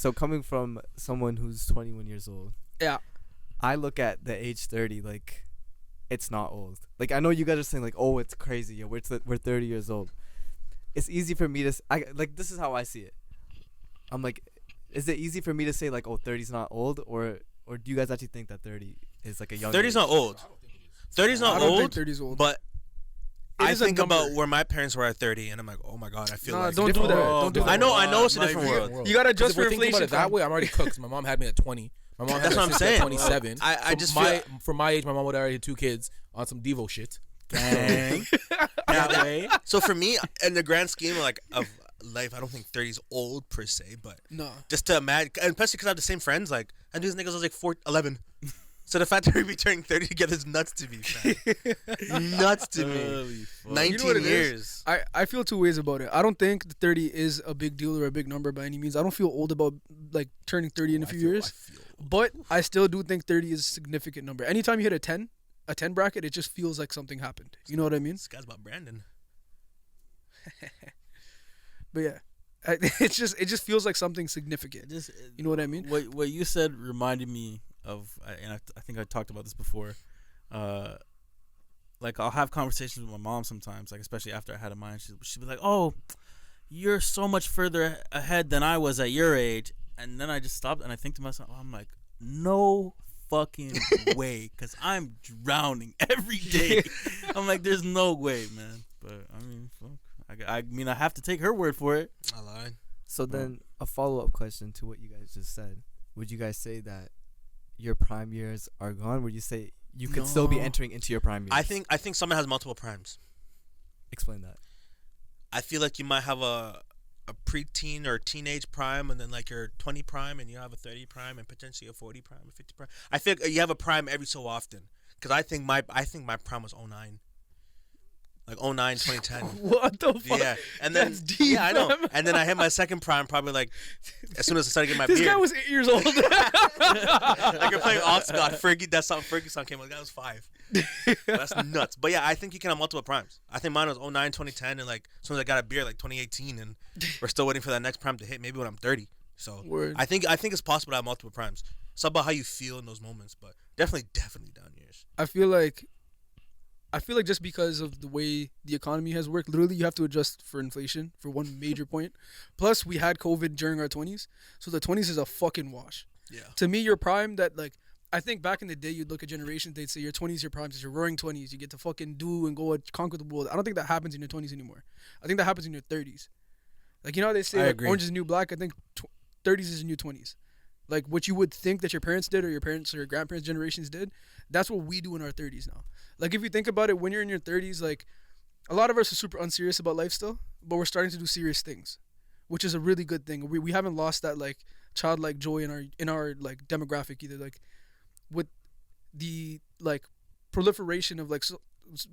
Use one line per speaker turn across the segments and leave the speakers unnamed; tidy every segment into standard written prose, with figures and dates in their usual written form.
So coming from someone who's 21 years old,
Yeah.
I look at the age 30 like it's not old. Like I know you guys are saying like, oh, it's crazy. Yeah, we're 30 years old. It's easy for me to like this is how I see it. I'm like, is it easy for me to say like, oh, 30's not old, or do you guys actually think that 30 is like a young?
30's not old. 30's not
I don't
old.
think 30's old.
But
It
I
is a
think
number.
about where my parents were at 30, and I'm like, oh my god, I feel
Nah,
like
don't do that. Don't do that.
I know it's a different
Different
world.
You gotta
'Cause
adjust
if we're
for
thinking about
inflation.
it that way, I'm already cooked. 'Cause my mom had me at 20. My mom had
That's
me
what I'm
at
saying.
27.
I
So
just
for my age, my mom would already had 2 kids on some Devo shit.
Gang.
That way.
So for me, in the grand scheme of life, I don't think 30's old per se, but
No.
just to imagine, and especially because I have the same friends, like I knew these niggas was like 11. So the fact that we be turning 30 together is nuts to me, fam. Nuts to me. 19
You know what it is?
years.
I feel two ways about it. I don't think the 30 is a big deal or a big number by any means. I don't feel old about like turning 30 in a few years. But I still do think 30 is a significant number. Anytime you hit a 10 bracket, it just feels like something happened. You know what I mean?
This guy's about Brandon.
But yeah, it just feels like something significant. You know what I mean?
What you said reminded me of, and I think I talked about this before. Like I'll have conversations with my mom sometimes, like especially after I had a mine. She'd be like, "Oh, you're so much further ahead than I was at your age," and then I just stopped and I think to myself, I'm like, "No fucking way," because I'm drowning every day. I'm like, "There's no way, man." But I mean, fuck. I mean, I have to take her word for it.
I lied.
So then a follow-up question to what you guys just said. Would you guys say that your prime years are gone? Would you say you could still be entering into your prime years?
I think someone has multiple primes.
Explain that.
I feel like you might have a preteen or teenage prime, and then like your 20 prime, and you have a 30 prime, and potentially a 40 prime, a 50 prime. I feel like you have a prime every so often, because I think my prime was 09. Like 09, 2010.
What the fuck?
Yeah, and then
That's deep,
yeah, I know.
fam.
And then I hit my second prime probably like as soon as I started getting my
This
beard.
guy was 8 years old.
Like you're playing Oxcott, Fergie. That song Fergie song came out. The guy was 5. That's nuts. But yeah, I think you can have multiple primes. I think mine was 09, 2010, and like as soon as I got a beard, like 2018, and we're still waiting for that next prime to hit. Maybe when I'm 30. So
Word.
I think it's possible to have multiple primes. It's about how you feel in those moments, but definitely down years.
I feel like just because of the way the economy has worked, literally you have to adjust for inflation for one major point. Plus, we had COVID during our 20s, so the 20s is a fucking wash.
Yeah.
To me, your prime, that like, I think back in the day, you'd look at generations, they'd say your 20s, your prime is your roaring 20s. You get to fucking do and go and conquer the world. I don't think that happens in your 20s anymore. I think that happens in your 30s. Like, you know how they say
I
like,
agree.
orange is the new black? I think 30s is your new 20s. Like, what you would think that your parents did or your parents or your grandparents' generations did, that's what we do in our 30s now. Like, if you think about it, when you're in your 30s, like, a lot of us are super unserious about life still, but we're starting to do serious things, which is a really good thing. We haven't lost that, like, childlike joy in our like, demographic either. Like, with the, like, proliferation of, like,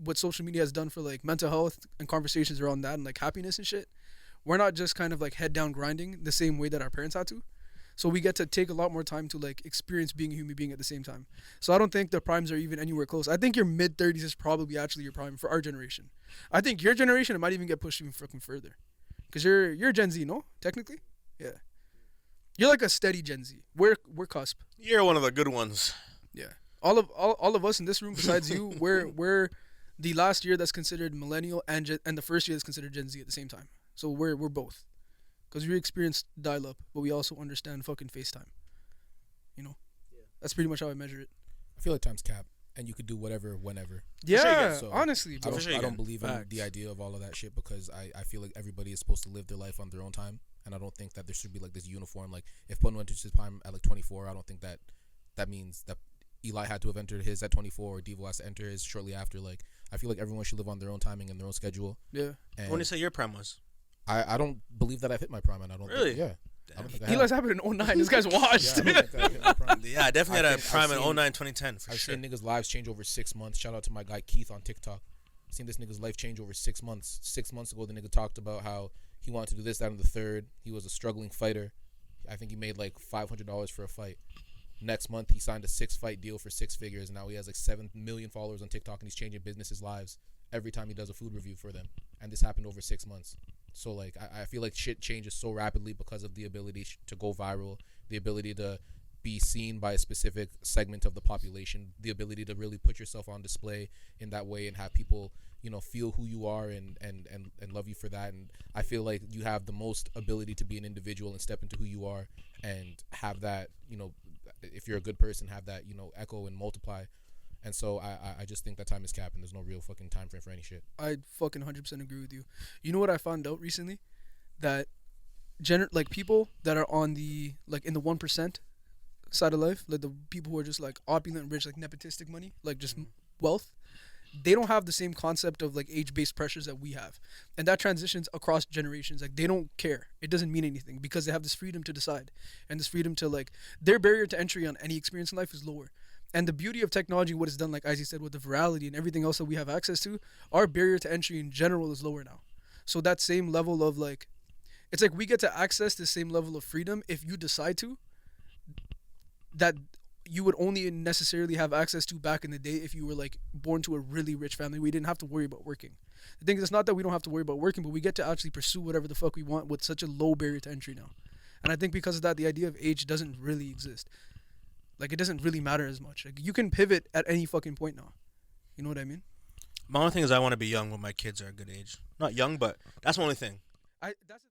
what social media has done for, like, mental health and conversations around that and, like, happiness and shit, we're not just kind of, like, head down grinding the same way that our parents had to. So we get to take a lot more time to like experience being a human being at the same time. So I don't think the primes are even anywhere close. I think your mid 30s is probably actually your prime for our generation. I think your generation, it might even get pushed even fucking further, because you're Gen Z, no? Technically, yeah. You're like a steady Gen Z. We're cusp.
You're one of the good ones.
Yeah. All of us in this room, besides you, we're the last year that's considered millennial and the first year that's considered Gen Z at the same time. So we're both. Because we experienced dial-up, but we also understand fucking FaceTime. You know? Yeah. That's pretty much how I measure it.
I feel like time's cap, and you could do whatever, whenever.
Yeah,
So,
honestly,
I
bro.
don't believe in the idea of all of that shit, because I feel like everybody is supposed to live their life on their own time, and I don't think that there should be like this uniform. Like if Pun went to his prime at like 24, I don't think that means that Eli had to have entered his at 24 or Devo has to enter his shortly after. Like I feel like everyone should live on their own timing and their own schedule.
Yeah.
When do you say your prime was?
I don't believe that I've hit my prime, and I don't
Really?
think, yeah. I don't think I
Eli's
have.
happened in 09. This guy's washed.
Yeah, I don't think that I've hit my prime.
Yeah, I definitely had a
I've
prime in
seen-
09, 2010 for
I've
sure.
seen niggas' lives change over 6 months. Shout out to my guy Keith on TikTok. Seen this nigga's life change over 6 months. 6 months ago, the nigga talked about how he wanted to do this, that, and the third. He was a struggling fighter. I think he made like $500 for a fight. Next month, he signed a 6-fight deal for 6 figures. Now he has like 7 million followers on TikTok, and he's changing businesses' lives every time he does a food review for them. And this happened over 6 months. So like I feel like shit changes so rapidly because of the ability to go viral, the ability to be seen by a specific segment of the population, the ability to really put yourself on display in that way and have people, you know, feel who you are and love you for that. And I feel like you have the most ability to be an individual and step into who you are and have that, you know, if you're a good person, have that, you know, echo and multiply. And so I just think that time is capped and there's no real fucking time frame for any shit.
I fucking 100% agree with you. You know what I found out recently? That like people that are on the like in the 1% side of life, like the people who are just like opulent, rich, like nepotistic money, like just wealth, they don't have the same concept of like age-based pressures that we have, and that transitions across generations. Like they don't care; it doesn't mean anything because they have this freedom to decide and this freedom to like their barrier to entry on any experience in life is lower. And the beauty of technology, what it's done, like Izzy said, with the virality and everything else that we have access to, our barrier to entry in general is lower now. So that same level of like, it's like we get to access the same level of freedom if you decide to, that you would only necessarily have access to back in the day if you were like born to a really rich family. We didn't have to worry about working. The thing is, it's not that we don't have to worry about working, but we get to actually pursue whatever the fuck we want with such a low barrier to entry now. And I think because of that, the idea of age doesn't really exist. Like, it doesn't really matter as much. Like, you can pivot at any fucking point now. You know what I mean?
My only thing is I want to be young when my kids are a good age. Not young, but that's my only thing.
That's